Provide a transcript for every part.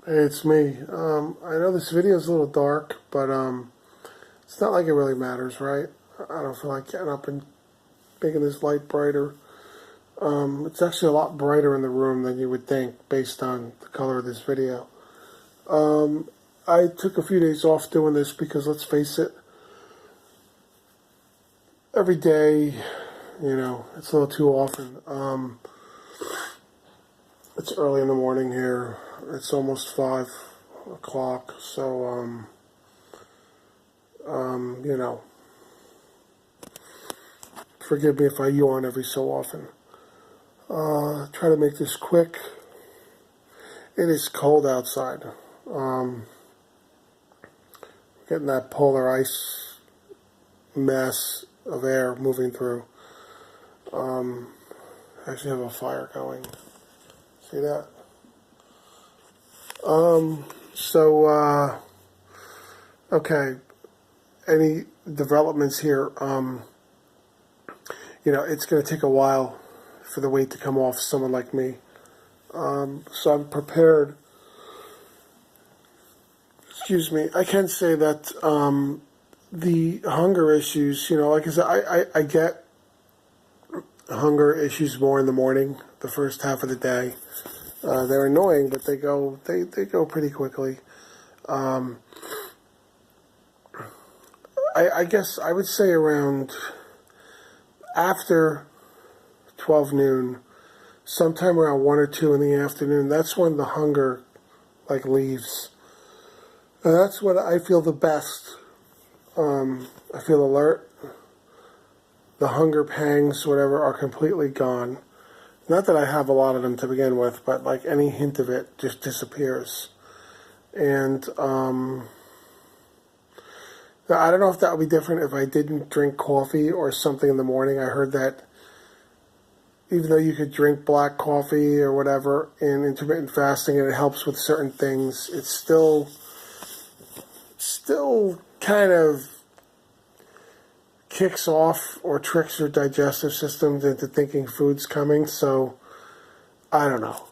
Hey, it's me. I know this video is a little dark, but it's not like it really matters, right? I don't feel like getting up and making this light brighter. It's actually a lot brighter in the room than you would think based on the color of this video. I took a few days off doing this because, let's face it, every day, it's a little too often. It's early in the morning here. It's almost 5 o'clock, so, forgive me if I yawn every so often. Try to make this quick. It is cold outside. Getting that polar ice mess of air moving through. I actually have a fire going. See that? Okay. Any developments here? It's going to take a while for the weight to come off someone like me. So I'm prepared. Excuse me. I can say that the hunger issues, like I said, I get hunger issues more in the morning, the first half of the day. They're annoying, but they go pretty quickly. I guess I would say around after 12 noon, sometime around 1 or 2 in the afternoon, that's when the hunger leaves. And that's when I feel the best. I feel alert. The hunger pangs, whatever, are completely gone. Not that I have a lot of them to begin with, but any hint of it just disappears. And I don't know if that would be different if I didn't drink coffee or something in the morning. I heard that even though you could drink black coffee or whatever in intermittent fasting and it helps with certain things, it's still kind of kicks off or tricks your digestive systems into thinking food's coming. So I don't know.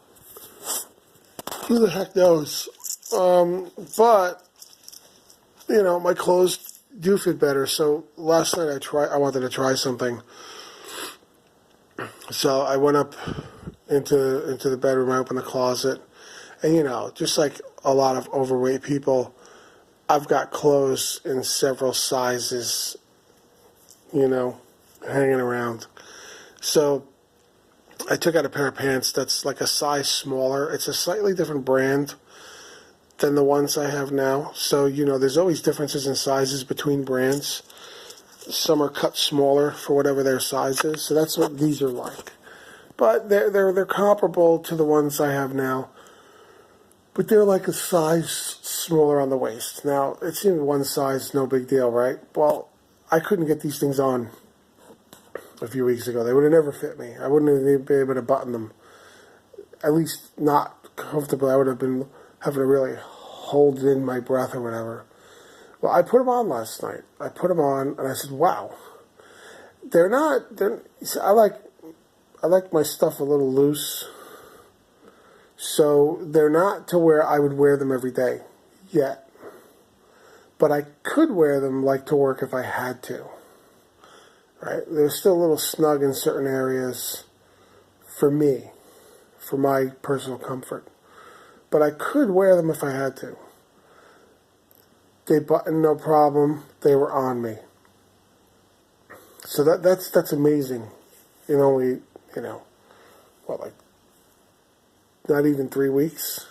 Who the heck knows? But my clothes do fit better. So last night I wanted to try something. So I went up into the bedroom. I opened the closet, and just like a lot of overweight people, I've got clothes in several sizes, hanging around. So I took out a pair of pants that's like a size smaller. It's a slightly different brand than the ones I have now. So, there's always differences in sizes between brands. Some are cut smaller for whatever their size is. So that's what these are like. But they're comparable to the ones I have now. But they're like a size smaller on the waist. Now, it seemed one size, no big deal, right? Well, I couldn't get these things on a few weeks ago. They would have never fit me. I wouldn't have even been able to button them. At least not comfortably. I would have been having to really hold in my breath or whatever. Well, I put them on last night. I put them on, and I said, wow. I like my stuff a little loose. So they're not to where I would wear them every day yet. But I could wear them to work if I had to. Right? They're still a little snug in certain areas for me, for my personal comfort. But I could wear them if I had to. They buttoned no problem. They were on me. So that's amazing. In only, not even 3 weeks.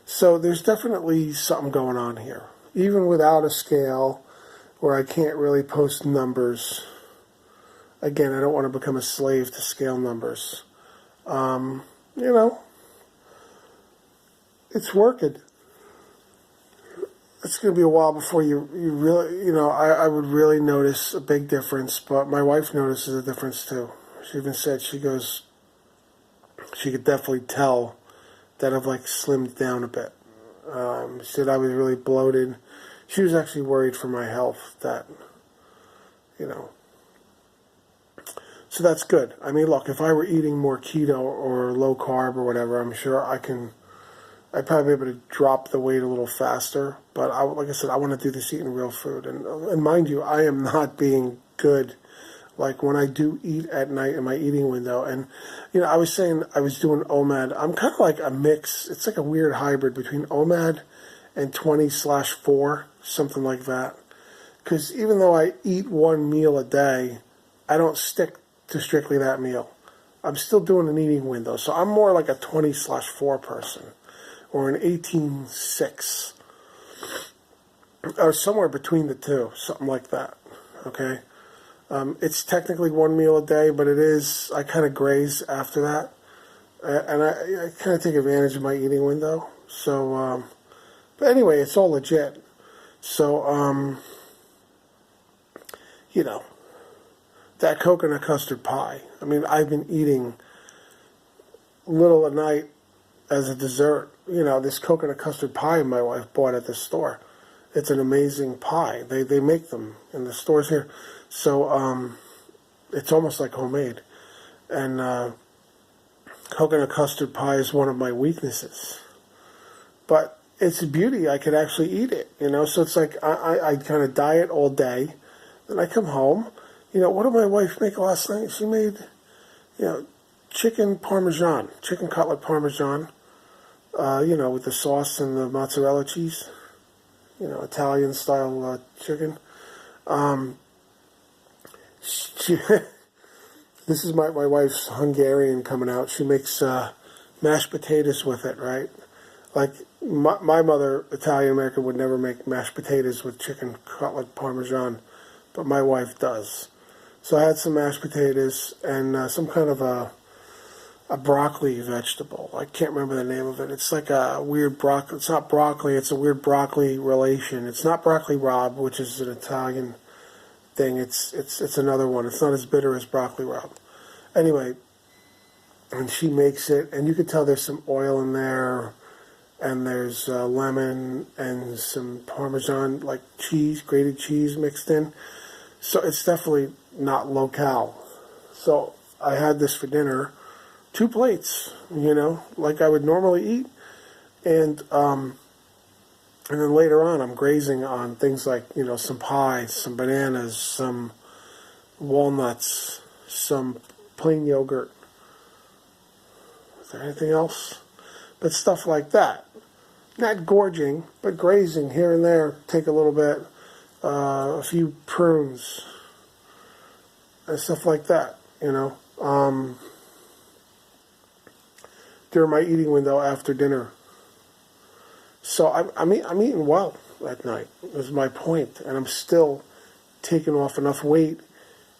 So there's definitely something going on here. Even without a scale, where I can't really post numbers. Again, I don't want to become a slave to scale numbers. It's working. It's going to be a while before you really, I would really notice a big difference, but my wife notices a difference too. She even said, she could definitely tell that I've slimmed down a bit. She said I was really bloated. She was actually worried for my health that, so that's good. I mean, look, if I were eating more keto or low carb or whatever, I'm sure I can I'd probably be able to drop the weight a little faster. But like I said, I want to do this eating real food. And mind you, I am not being good. Like when I do eat at night in my eating window. And, I was saying I was doing OMAD. I'm kind of like a mix. It's like a weird hybrid between OMAD and 20/4, something like that. Because even though I eat one meal a day, I don't stick to strictly that meal. I'm still doing an eating window. So I'm more like a 20/4 person. Or an 18/6. Or somewhere between the two. Something like that. Okay? It's technically one meal a day, but I kind of graze after that. And I kind of take advantage of my eating window. So, but anyway, it's all legit. So, that coconut custard pie. I mean, I've been eating little at night as a dessert. This coconut custard pie my wife bought at the store. It's an amazing pie. They make them in the stores here. So it's almost like homemade. And coconut custard pie is one of my weaknesses. But it's a beauty. I could actually eat it, So it's like I kind of diet all day. Then I come home. What did my wife make last night? She made, chicken parmesan, chicken cutlet parmesan, with the sauce and the mozzarella cheese, Italian style chicken. This is my wife's Hungarian coming out. She makes mashed potatoes with it, right? Like my mother, Italian American, would never make mashed potatoes with chicken cutlet parmesan, but my wife does. So I had some mashed potatoes and some kind of a broccoli vegetable. I can't remember the name of it. It's like a weird broccoli. It's not broccoli. It's a weird broccoli relation. It's not broccoli rabe, which is an Italian thing. It's another one. It's not as bitter as broccoli rabe. Anyway, and she makes it, and you can tell there's some oil in there, and there's lemon and some Parmesan, like cheese, grated cheese mixed in. So it's definitely not low-cal. So I had this for dinner, 2 plates, like I would normally eat. And then later on, I'm grazing on things like, some pie, some bananas, some walnuts, some plain yogurt. Is there anything else? But stuff like that. Not gorging, but grazing here and there. Take a little bit. A few prunes. And stuff like that, during my eating window after dinner. So I'm eating well at night, is my point. And I'm still taking off enough weight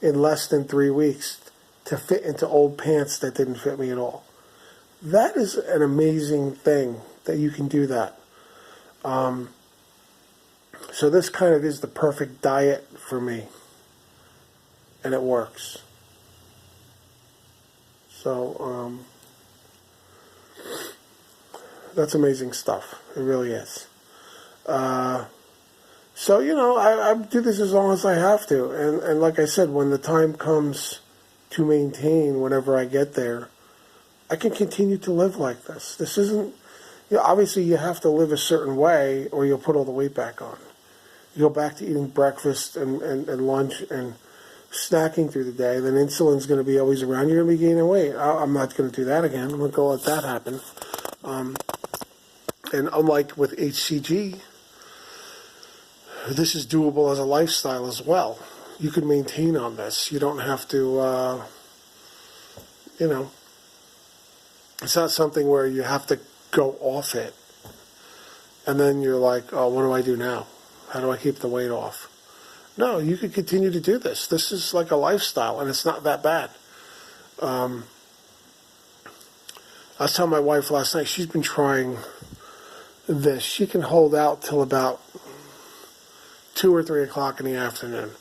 in less than 3 weeks to fit into old pants that didn't fit me at all. That is an amazing thing that you can do that. So this kind of is the perfect diet for me. And it works. So, that's amazing stuff. It really is. So, I do this as long as I have to. And like I said, when the time comes to maintain whenever I get there, I can continue to live like this. This isn't, obviously you have to live a certain way or you'll put all the weight back on. You go back to eating breakfast and lunch and snacking through the day, then insulin's going to be always around. You're going to be gaining weight. I'm not going to do that again. I'm going to go let that happen. And unlike with HCG, this is doable as a lifestyle as well. You can maintain on this. You don't have to, it's not something where you have to go off it. And then you're like, oh, what do I do now? How do I keep the weight off? No, you can continue to do this. This is like a lifestyle, and it's not that bad. I was telling my wife last night, she's been trying this. She can hold out till about 2 or 3 o'clock in the afternoon.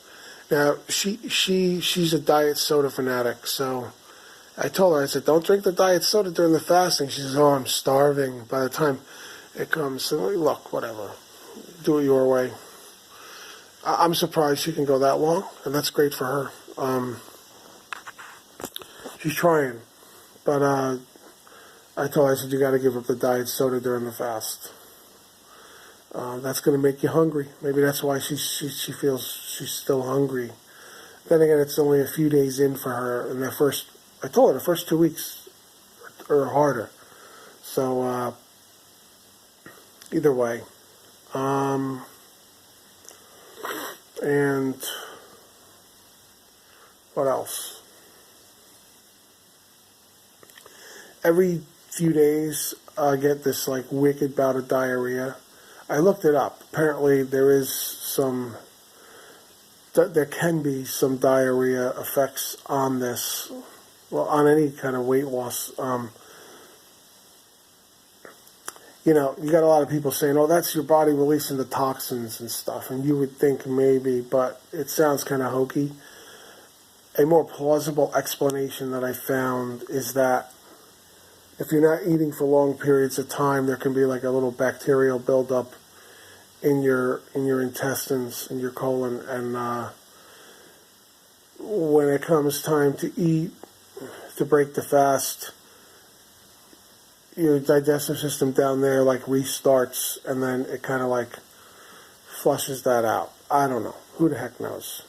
Now, she's a diet soda fanatic, so I told her, I said, don't drink the diet soda during the fasting. She says, oh, I'm starving. By the time it comes, so look, whatever. Do it your way. I'm surprised she can go that long, and that's great for her. She's trying, but I told her, I said, you got to give up the diet soda during the fast. That's going to make you hungry. Maybe that's why she feels she's still hungry. Then again, it's only a few days in for her. And I told her the first 2 weeks are harder. So either way. And what else? Every few days, I get this like wicked bout of diarrhea. I looked it up. Apparently, there can be some diarrhea effects on this. Well, on any kind of weight loss. You got a lot of people saying, oh, that's your body releasing the toxins and stuff. And you would think maybe, but it sounds kind of hokey. A more plausible explanation that I found is that if you're not eating for long periods of time, there can be like a little bacterial buildup in your intestines, in your colon, and when it comes time to eat, to break the fast, your digestive system down there like restarts, and then it kind of like flushes that out. I don't know. Who the heck knows?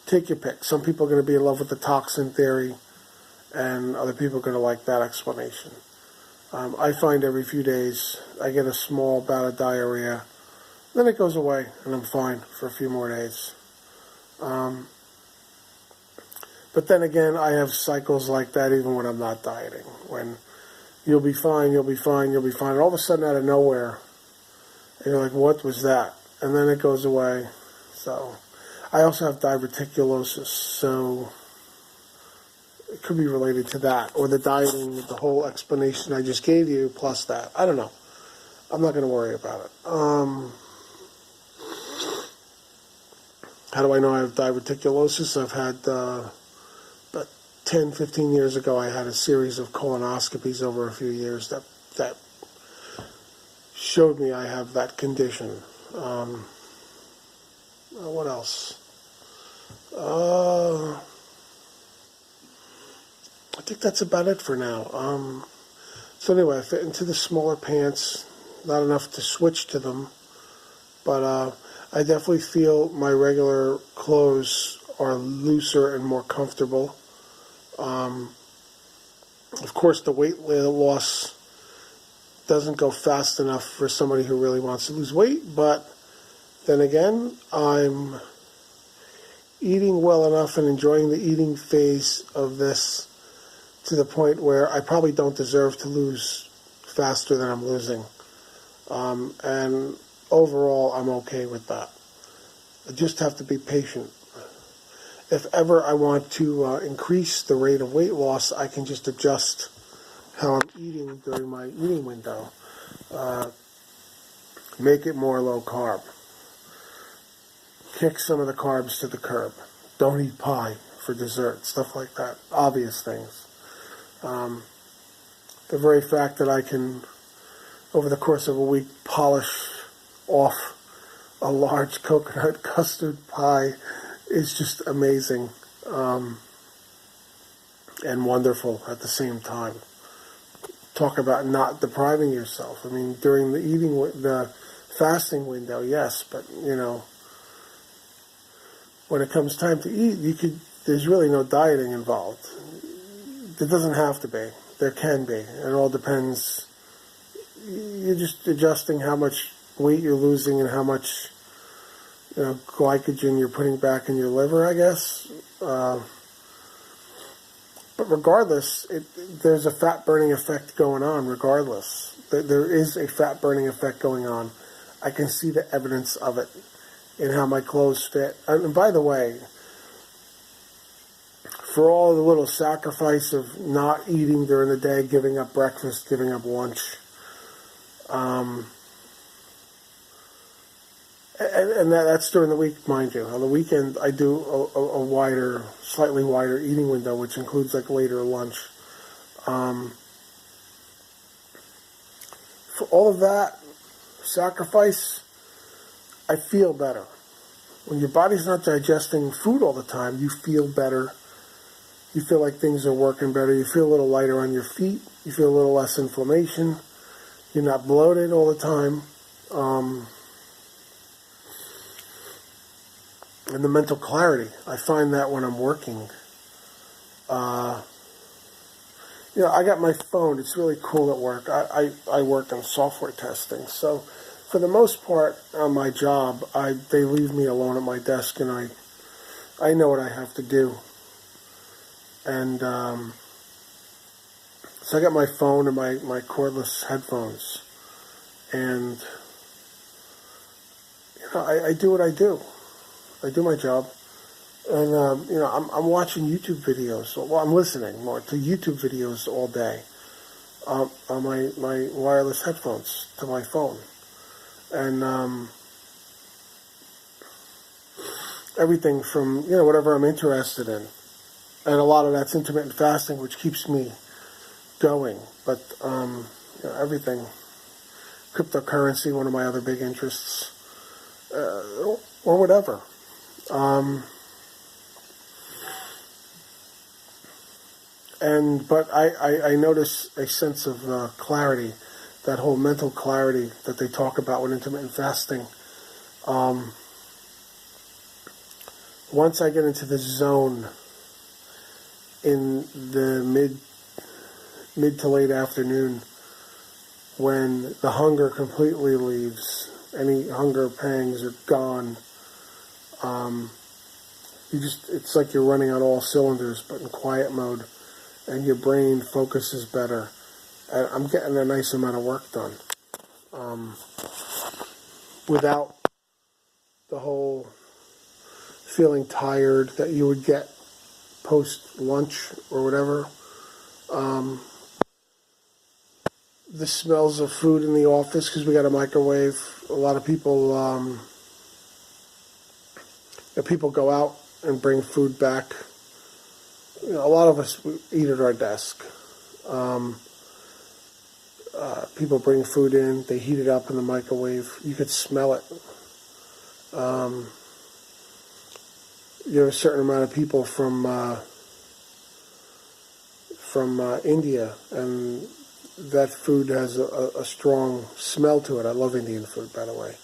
Take your pick. Some people are going to be in love with the toxin theory, and other people are going to like that explanation. I find every few days I get a small bout of diarrhea, then it goes away, and I'm fine for a few more days. But then again, I have cycles like that even when I'm not dieting, when you'll be fine, you'll be fine, you'll be fine, and all of a sudden out of nowhere, you're like, what was that? And then it goes away. So I also have diverticulosis, so it could be related to that, or the dieting, the whole explanation I just gave you, plus that. I don't know. I'm not going to worry about it. How do I know I have diverticulosis? I've had, about 10, 15 years ago, I had a series of colonoscopies over a few years that showed me I have that condition. What else? I think that's about it for now. So anyway, I fit into the smaller pants, not enough to switch to them, but I definitely feel my regular clothes are looser and more comfortable. Of course, the weight loss doesn't go fast enough for somebody who really wants to lose weight, but then again, I'm eating well enough and enjoying the eating phase of this to the point where I probably don't deserve to lose faster than I'm losing. And overall, I'm okay with that. I just have to be patient. If ever I want to increase the rate of weight loss, I can just adjust how I'm eating during my eating window. Make it more low carb. Kick some of the carbs to the curb. Don't eat pie for dessert, stuff like that. Obvious things. The very fact that I can, over the course of a week, polish off a large coconut custard pie is just amazing and wonderful at the same time. Talk about not depriving yourself. I mean, during the fasting window, yes, but when it comes time to eat, there's really no dieting involved. There doesn't have to be. There can be. It all depends. You're just adjusting how much weight you're losing and how much glycogen you're putting back in your liver, I guess. But regardless, there's a fat-burning effect going on, regardless. There is a fat-burning effect going on. I can see the evidence of it in how my clothes fit. And by the way, for all the little sacrifice of not eating during the day, giving up breakfast, giving up lunch, and that's during the week, mind you. On the weekend, I do a slightly wider eating window, which includes like later lunch. For all of that sacrifice, I feel better. When your body's not digesting food all the time, you feel better You feel like things are working better. You feel a little lighter on your feet. You feel a little less inflammation. You're not bloated all the time. And the mental clarity. I find that when I'm working. I got my phone. It's really cool at work. I work in software testing. So for the most part on my job, they leave me alone at my desk, and I know what I have to do. And so I got my phone and my cordless headphones. And I do what I do. I do my job. And, I'm watching YouTube videos. Well, I'm listening more to YouTube videos all day on my wireless headphones to my phone. And everything from, whatever I'm interested in. And a lot of that's intermittent fasting, which keeps me going. But, everything. Cryptocurrency, one of my other big interests. Or whatever. But I notice a sense of clarity, that whole mental clarity that they talk about with intermittent fasting. Once I get into the zone in the mid to late afternoon, when the hunger completely leaves, any hunger pangs are gone. It's like you're running on all cylinders, but in quiet mode, and your brain focuses better. And I'm getting a nice amount of work done, without the whole feeling tired that you would get post-lunch or whatever. The smells of food in the office, because we got a microwave. A lot of people, people go out and bring food back. A lot of us eat at our desk. People bring food in, they heat it up in the microwave. You could smell it. You have a certain amount of people from India, and that food has a strong smell to it. I love Indian food, by the way.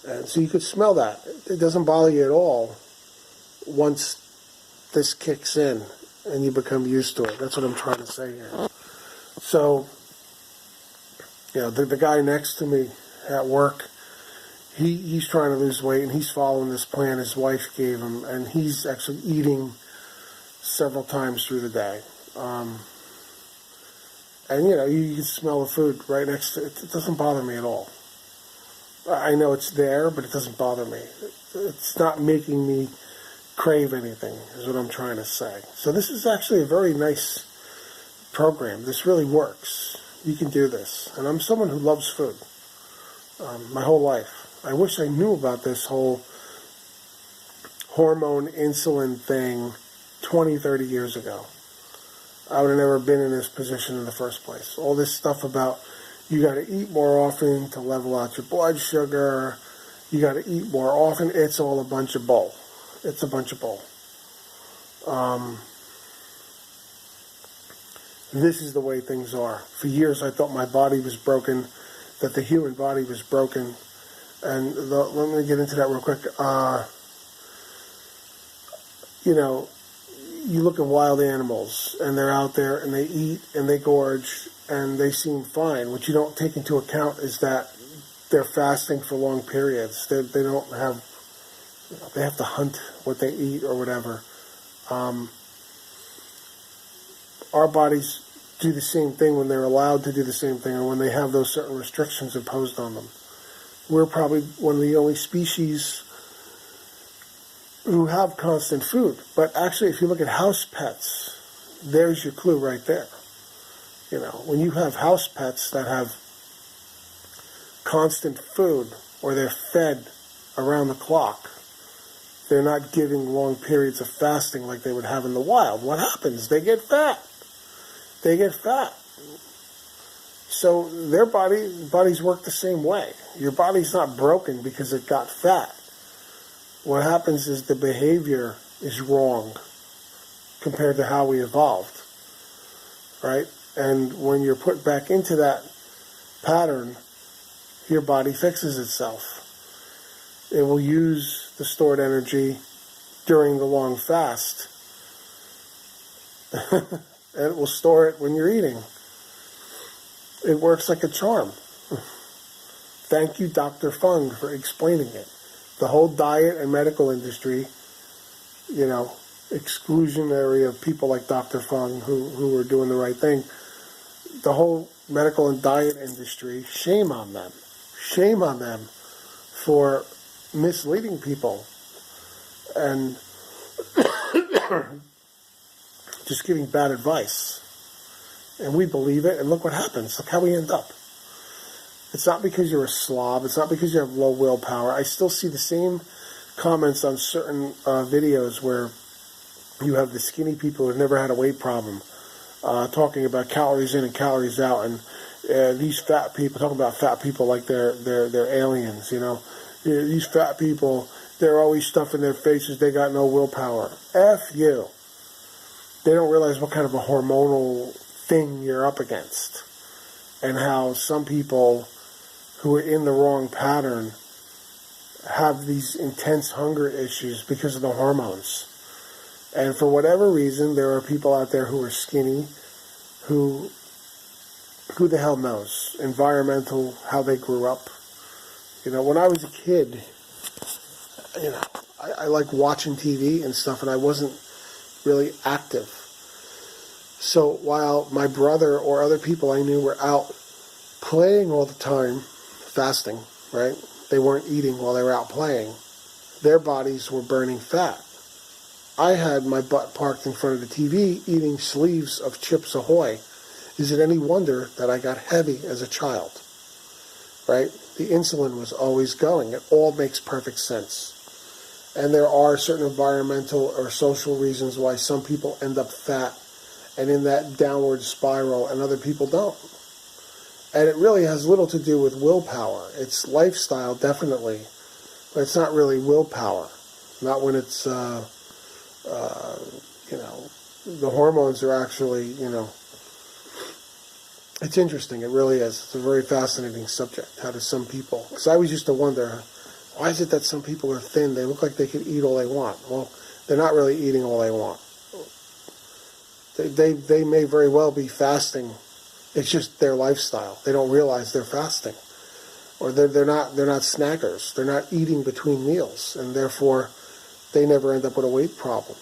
And so you could smell that. It doesn't bother you at all once this kicks in and you become used to it. That's what I'm trying to say here. So, the guy next to me at work, he's trying to lose weight, and he's following this plan his wife gave him, and he's actually eating several times through the day. And, you can smell the food right next to it. It doesn't bother me at all. I know it's there, but it doesn't bother me. It's not making me crave anything, is what I'm trying to say. So this is actually a very nice program. This really works. You can do this. And I'm someone who loves food my whole life. I wish I knew about this whole hormone insulin thing 20, 30 years ago. I would have never been in this position in the first place. All this stuff about you got to eat more often to level out your blood sugar. You got to eat more often. It's all a bunch of bull. It's a bunch of bull. This is the way things are. For years I thought my body was broken, that the human body was broken. And let me get into that real quick. You look at wild animals, and they're out there, and they eat, and they gorge, and they seem fine. What you don't take into account is that they're fasting for long periods. They don't have, they have to hunt what they eat or whatever. Our bodies do the same thing when they're allowed to do the same thing, or when they have those certain restrictions imposed on them. We're probably one of the only species who have constant food. But actually, if you look at house pets, there's your clue right there. When you have house pets that have constant food, or they're fed around the clock, they're not giving long periods of fasting like they would have in the wild. What happens? They get fat. They get fat. So their bodies work the same way. Your body's not broken because it got fat. What happens is the behavior is wrong. compared to how we evolved, right? And when you're put back into that pattern, your body fixes itself. It will use the stored energy during the long fast. And it will store it when you're eating. It works like a charm. Thank you, Dr. Fung, for explaining it. The whole diet and medical industry, exclusionary of people like Dr. Fung who are doing the right thing. The whole medical and diet industry, shame on them. Shame on them for misleading people and just giving bad advice. And we believe it, and look what happens. Look how we end up. It's not because you're a slob. It's not because you have low willpower. I still see the same comments on certain videos where you have the skinny people who've never had a weight problem talking about calories in and calories out, and these fat people, talking about fat people like they're aliens, These fat people, they're always stuffing their faces. They got no willpower. F you. They don't realize what kind of a hormonal thing you're up against, and how some people who are in the wrong pattern have these intense hunger issues because of the hormones. And for whatever reason, there are people out there who are skinny, who the hell knows? Environmental, how they grew up. When I was a kid, I like watching TV and stuff, and I wasn't really active. So while my brother or other people I knew were out playing all the time, fasting, right? They weren't eating while they were out playing. Their bodies were burning fat. I had my butt parked in front of the TV eating sleeves of Chips Ahoy. Is it any wonder that I got heavy as a child? Right? The insulin was always going. It all makes perfect sense. And there are certain environmental or social reasons why some people end up fat and in that downward spiral and other people don't. And it really has little to do with willpower. It's lifestyle, definitely, but it's not really willpower. Not when it's, the hormones are actually, it's interesting. It really is. It's a very fascinating subject. How do some people, because I always used to wonder, why is it that some people are thin? They look like they could eat all they want. Well, they're not really eating all they want. They may very well be fasting. It's just their lifestyle. They don't realize they're fasting, or they're not snackers. They're not eating between meals, and therefore they never end up with a weight problem.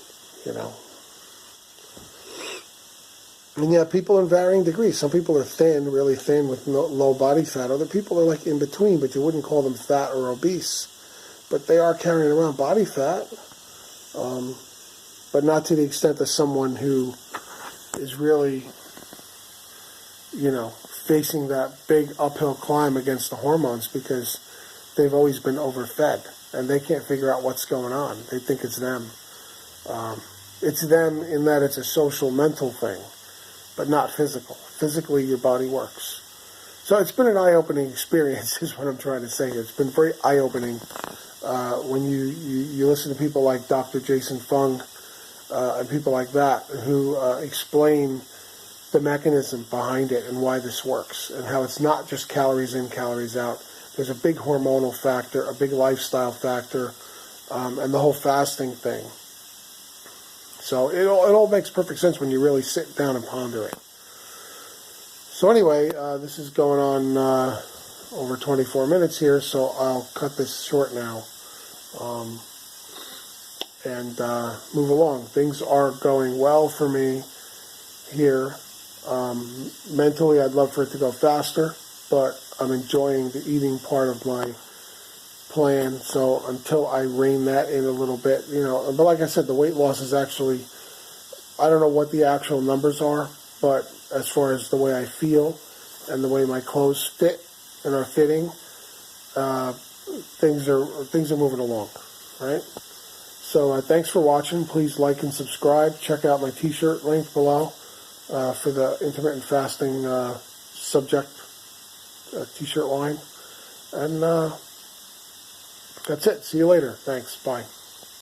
And yeah, people in varying degrees. Some people are thin, really thin with low body fat. Other people are like in between, but you wouldn't call them fat or obese. But they are carrying around body fat, but not to the extent of someone who is really, facing that big uphill climb against the hormones because they've always been overfed and they can't figure out what's going on. They think it's them. It's them in that it's a social, mental thing, but not physical. Physically, your body works. So it's been an eye-opening experience, is what I'm trying to say here. It's been very eye-opening when you listen to people like Dr. Jason Fung and people like that who explain the mechanism behind it and why this works, and how it's not just calories in, calories out. There's a big hormonal factor, a big lifestyle factor, and the whole fasting thing. So it all makes perfect sense when you really sit down and ponder it. So anyway, this is going on over 24 minutes here, so I'll cut this short now and move along. Things are going well for me here. Mentally, I'd love for it to go faster, but I'm enjoying the eating part of my plan. So until I rein that in a little bit, but like I said, the weight loss is actually, I don't know what the actual numbers are, but as far as the way I feel and the way my clothes fit and are fitting, things are moving along, right? So thanks for watching. Please like and subscribe. Check out my t-shirt link below for the intermittent fasting subject t-shirt line. And that's it. See you later. Thanks. Bye.